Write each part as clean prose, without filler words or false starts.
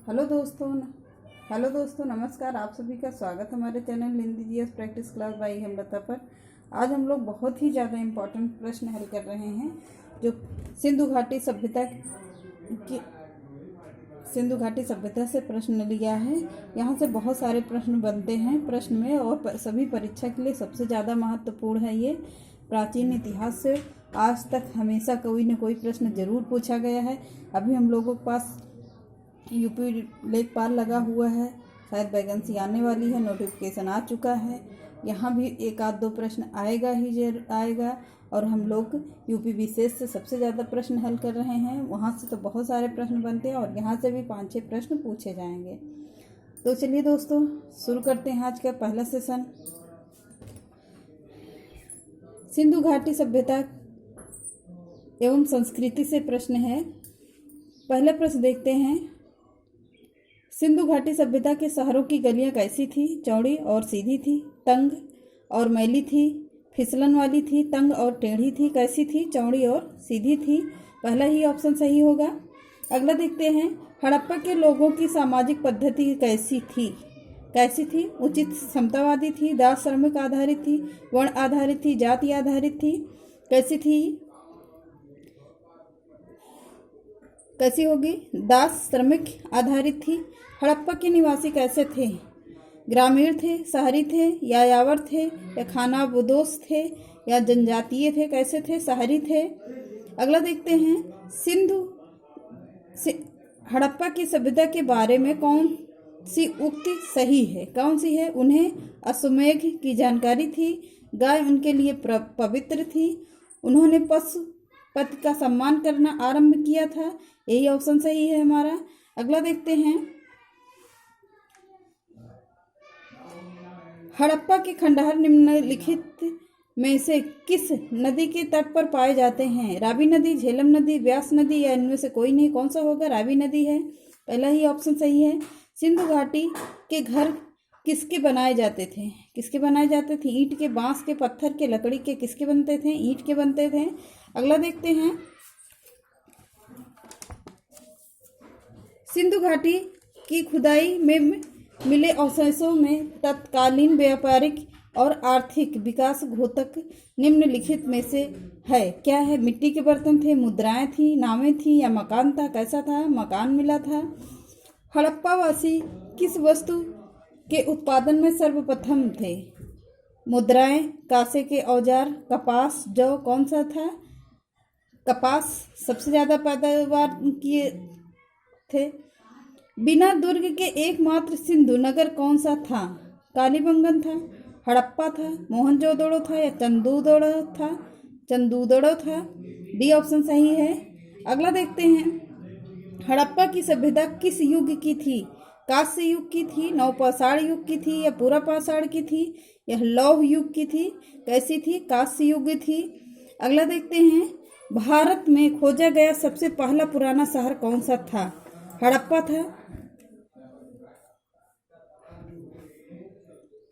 Hello दोस्तों नमस्कार। आप सभी का स्वागत हमारे channel Hindi GS practice class by Hemlata पर। आज हम लोग बहुत ही ज़्यादा इम्पोर्टेंट प्रश्न हल कर रहे हैं जो सिंधु घाटी सभ्यता से प्रश्न लिया है। यहाँ से बहुत सारे प्रश्न बनते हैं प्रश्न में, और सभी परीक्षा के लिए सबसे ज़्यादा महत्वपूर्ण है। ये प्राचीन इतिहास से आज तक हमेशा कोई न कोई प्रश्न जरूर पूछा गया है। अभी हम लोगों के पास यूपी लेखपाल लगा हुआ है, शायद वैकेंसी आने वाली है, नोटिफिकेशन आ चुका है। यहाँ भी एक आध दो प्रश्न आएगा और हम लोग यूपी विशेष से सबसे ज़्यादा प्रश्न हल कर रहे हैं। वहाँ से तो बहुत सारे प्रश्न बनते हैं और यहाँ से भी 5-6 प्रश्न पूछे जाएंगे। तो चलिए दोस्तों शुरू करते हैं आज का पहला सेशन। सिंधु घाटी सभ्यता एवं संस्कृति से प्रश्न है। पहला प्रश्न देखते हैं। सिंधु घाटी सभ्यता के शहरों की गलियां कैसी थी? चौड़ी और सीधी थी, तंग और मैली थी, फिसलन वाली थी, तंग और टेढ़ी थी। कैसी थी? चौड़ी और सीधी थी। पहला ही ऑप्शन सही होगा। अगला देखते हैं। हड़प्पा के लोगों की सामाजिक पद्धति कैसी थी? उचित समतावादी थी, दास श्रमिक आधारित थी, वर्ण आधारित थी, जाति आधारित थी। कैसी होगी? दास श्रमिक आधारित थी। हड़प्पा के निवासी कैसे थे? ग्रामीण थे, शहरी थे, यायावर थे, या खानाबदोश थे, या जनजातीय थे? कैसे थे? शहरी थे। अगला देखते हैं। हड़प्पा की सभ्यता के बारे में कौन सी उक्ति सही है? कौन सी है? उन्हें अश्वमेध की जानकारी थी, गाय उनके लिए पवित्र थी, उन्होंने पशुपति का सम्मान करना आरंभ किया था। यही ऑप्शन सही है हमारा। अगला देखते हैं। हड़प्पा के खंडहर निम्नलिखित में से किस नदी के तट पर पाए जाते हैं? रावी नदी, झेलम नदी, व्यास नदी, या इनमें से कोई नहीं? कौन सा होगा? रावी नदी है। पहला ही ऑप्शन सही है। सिंधु घाटी के घर किसके बनाए जाते थे? ईंट के, बांस के, पत्थर के, लकड़ी के? किसके बनते थे? ईंट के बनते थे। अगला देखते हैं। सिंधु घाटी की खुदाई में मिले अवशेषों में तत्कालीन व्यापारिक और आर्थिक विकास घोतक निम्नलिखित में से है। क्या है? मिट्टी के बर्तन थे, मुद्राएं थी, नावें थी, या मकान था? कैसा था? मकान मिला था। हड़प्पा वासी किस वस्तु के उत्पादन में सर्वप्रथम थे? मुद्राएं, कांसे के औजार, कपास, जौ? कौन सा था? कपास सबसे ज्यादा पैदावार किए थे। बिना दुर्ग के एकमात्र सिंधु नगर कौन सा था? कालीबंगन था, हड़प्पा था, मोहनजोदड़ो था, या चंदूदड़ो था? डी ऑप्शन सही है। अगला देखते हैं। हड़प्पा की सभ्यता किस युग की थी? कांस्य युग की थी, नवपाषाण युग की थी, या पूरा पाषाण की थी, या लौह युग की थी? कैसी थी? कांस्य युग थी। अगला देखते हैं। भारत में खोजा गया सबसे पहला पुराना शहर कौन सा था?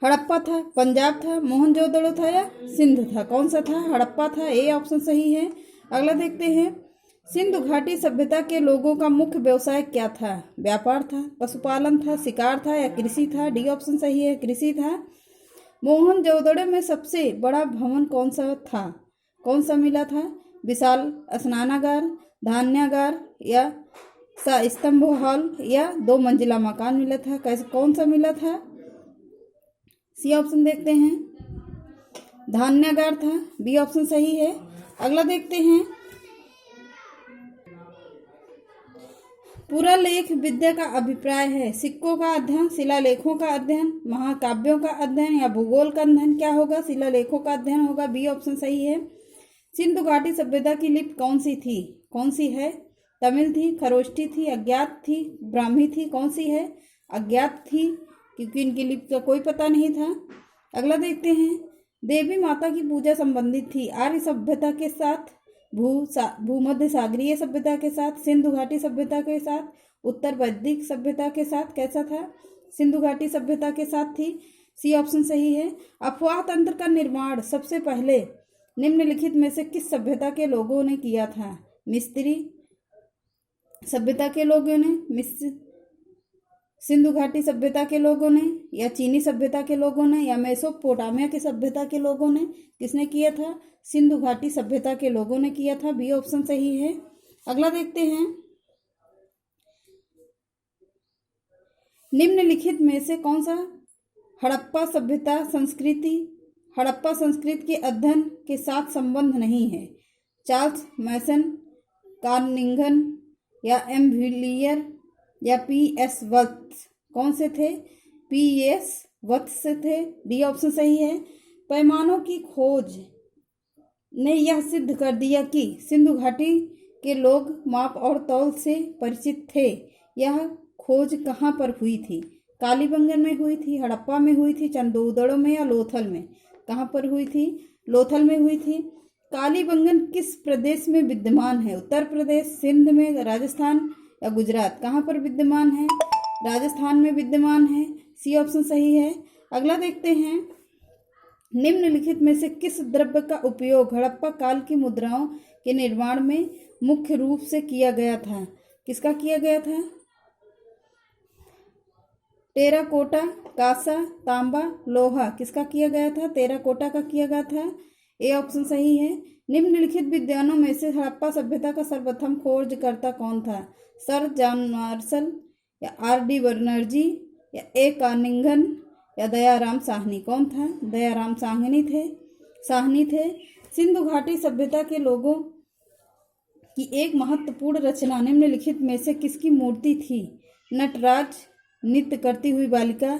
हड़प्पा था, पंजाब था, मोहनजोदड़ो था, या सिंध था? कौन सा था? हड़प्पा था। ए ऑप्शन सही है। अगला देखते हैं। सिंधु घाटी सभ्यता के लोगों का मुख्य व्यवसाय क्या था? व्यापार था, पशुपालन था, शिकार था, या कृषि था? डी ऑप्शन सही है, कृषि था। मोहनजोदड़ो में सबसे बड़ा भवन कौन सा मिला था? विशाल स्नानागार, धान्यागार, या स्तंभ हॉल, या 2 मंजिला मकान मिला था? कौन सा मिला था? सी ऑप्शन देखते हैं। धान्यागार था। बी ऑप्शन सही है। अगला देखते हैं। पुरालेख विद्या का अभिप्राय है? सिक्कों का अध्ययन, शिलालेखों का अध्ययन, महाकाव्यों का अध्ययन, या भूगोल का अध्ययन? क्या होगा? शिलालेखों का अध्ययन होगा। बी ऑप्शन सही है। सिंधु घाटी सभ्यता की लिपि कौन सी है? तमिल थी, खरोष्टी थी, अज्ञात थी, ब्राह्मी थी? कौन सी है? अज्ञात थी, क्योंकि इनकी लिपि का कोई पता नहीं था। अगला देखते हैं। देवी माता की पूजा संबंधित थी आर्य सभ्यता के साथ, भूमध्य सागरीय सभ्यता के साथ, सिंधु घाटी सभ्यता के साथ, उत्तर वैदिक सभ्यता के साथ? कैसा था? सिंधु घाटी सभ्यता के साथ थी। सी ऑप्शन सही है। अफवाह तंत्र का निर्माण सबसे पहले निम्नलिखित में से किस सभ्यता के लोगों ने किया था? मिस्री सभ्यता के लोगों ने सिंधु घाटी सभ्यता के लोगों ने, या चीनी सभ्यता के लोगों ने, या मेसोपोटामिया की सभ्यता के लोगों ने? किसने किया था? सिंधु घाटी सभ्यता के लोगों ने किया था। बी ऑप्शन सही है। अगला देखते हैं, निम्नलिखित में से कौन सा हड़प्पा संस्कृति के अध्ययन के साथ संबंध नहीं है? चार्ल्स मैसन, कार्निंगन, या एम विलियर, या पी.एस. वत्स? कौन से थे? पी.एस. वत्स से थे। डी ऑप्शन सही है। पैमानों की खोज ने यह सिद्ध कर दिया कि सिंधु घाटी के लोग माप और तौल से परिचित थे। यह खोज कहाँ पर हुई थी? कालीबंगन में हुई थी, हड़प्पा में हुई थी, चंदोदड़ो में, या लोथल में? कहाँ पर हुई थी? लोथल में हुई थी। कालीबंगन किस प्रदेश में विद्यमान है? उत्तर प्रदेश, सिंध में, राजस्थान, या गुजरात? कहाँ पर विद्यमान है? राजस्थान में विद्यमान है। सी ऑप्शन सही है। अगला देखते हैं, निम्नलिखित में से किस द्रव्य का उपयोग हड़प्पा काल की मुद्राओं के निर्माण में मुख्य रूप से किया गया था? किसका किया गया था? टेराकोटा, कांसा, तांबा, लोहा? किसका किया गया था? टेराकोटा का किया गया था। ए ऑप्शन सही है। निम्नलिखित विद्वानों में से हड़प्पा सभ्यता का सर्वप्रथम खोजकर्ता कौन था? सर जॉन मार्शल, या आर.डी. बनर्जी, या ए. कार्निंगन, या दयाराम साहनी? कौन था? दयाराम साहनी थे। सिंधु घाटी सभ्यता के लोगों की एक महत्वपूर्ण रचना निम्नलिखित में से किसकी मूर्ति थी? नटराज, नृत्य करती हुई बालिका,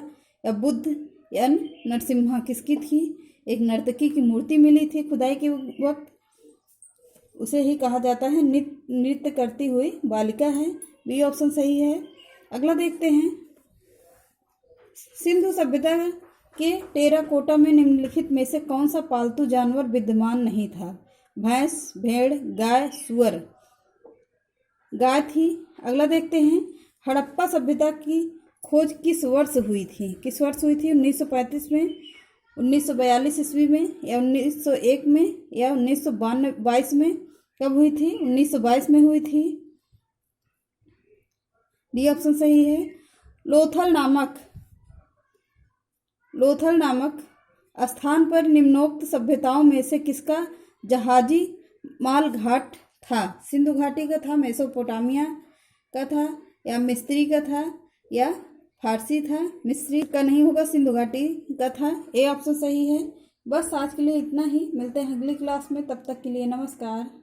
या बुद्ध, या नरसिम्हा? किसकी थी? एक नर्तकी की मूर्ति मिली थी खुदाई के वक्त, उसे ही कहा जाता है नृत्य करती हुई बालिका है। बी ऑप्शन सही है। अगला देखते हैं, सिंधु सभ्यता के टेराकोटा में निम्नलिखित में से कौन सा पालतू जानवर विद्यमान नहीं था? भैंस, भेड़, गाय, सुअर? गाय थी। अगला देखते हैं, हड़प्पा सभ्यता की खोज किस वर्ष हुई थी? किस वर्ष हुई थी? 1935 में, 1942 ईस्वी में, या 1901 में, या 1922 में? कब हुई थी? 1922 में हुई थी। डी ऑप्शन सही है। लोथल नामक स्थान पर निम्नोक्त सभ्यताओं में से किसका जहाजी माल घाट था? सिंधु घाटी का था, मेसोपोटामिया का था, या मिस्री का था, या फारसी था? मिस्री का नहीं होगा, सिंधु घाटी का था। ए ऑप्शन सही है। बस आज के लिए इतना ही, मिलते हैं अगली क्लास में, तब तक के लिए नमस्कार।